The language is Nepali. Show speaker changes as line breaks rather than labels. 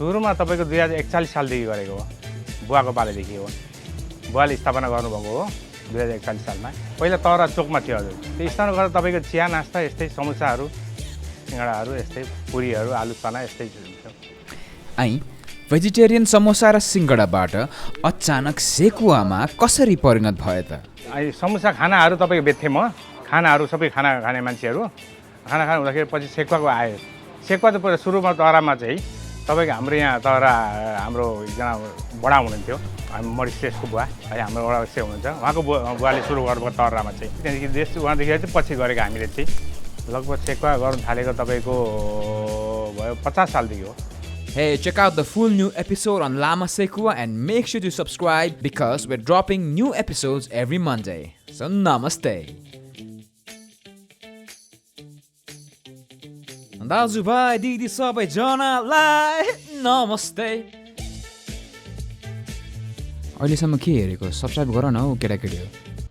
सुरुमा तपाईँको 2041 सालदेखि गरेको हो, बुवाको पालेदेखि हो। बुवाले स्थापना गर्नुभएको हो 2041 सालमा। पहिला तरा चोकमा थियो हजुर। त्यो स्थानमा गर्दा तपाईँको चिया नास्ता यस्तै समोसाहरू, सिँगडाहरू, यस्तै पुरीहरू, आलु चना यस्तै थियो।
भेजिटेरियन समोसा र सिङ्गडाबाट अचानक सेकुवामा कसरी परिणत भयो त?
समोसा खानाहरू तपाईँको बेच्थेँ म, खानाहरू सबै खाना खाने मान्छेहरू खाना खानु हुँदाखेरि पछि सेकुवाको आयो। सेकुवा त पहिला सुरुमा तरामा चाहिँ तपाईँको हाम्रो यहाँ तरा हाम्रो एकजना बडा हुनुहुन्थ्यो, हामी मरिसेसको बुवा है, हाम्रो वडा से हुनुहुन्छ, उहाँको बुवाले सुरु गर्नुभयो तरामा चाहिँ। त्यहाँदेखि देश उहाँदेखि चाहिँ पछि गरेको हामीले चाहिँ लगभग सेकुवा गर्नु थालेको तपाईँको भयो 50 सालदेखि हो।
Hey, check out the full new episode on Lama Sekua and make sure to subscribe because we're dropping new episodes every Monday. So, namaste. दाजु भाइ दिदी सबैजनालाई नमस्ते। अहिलेसम्म के हेरेको? सब्सक्राइब गर न हौ केटाकेटी हो।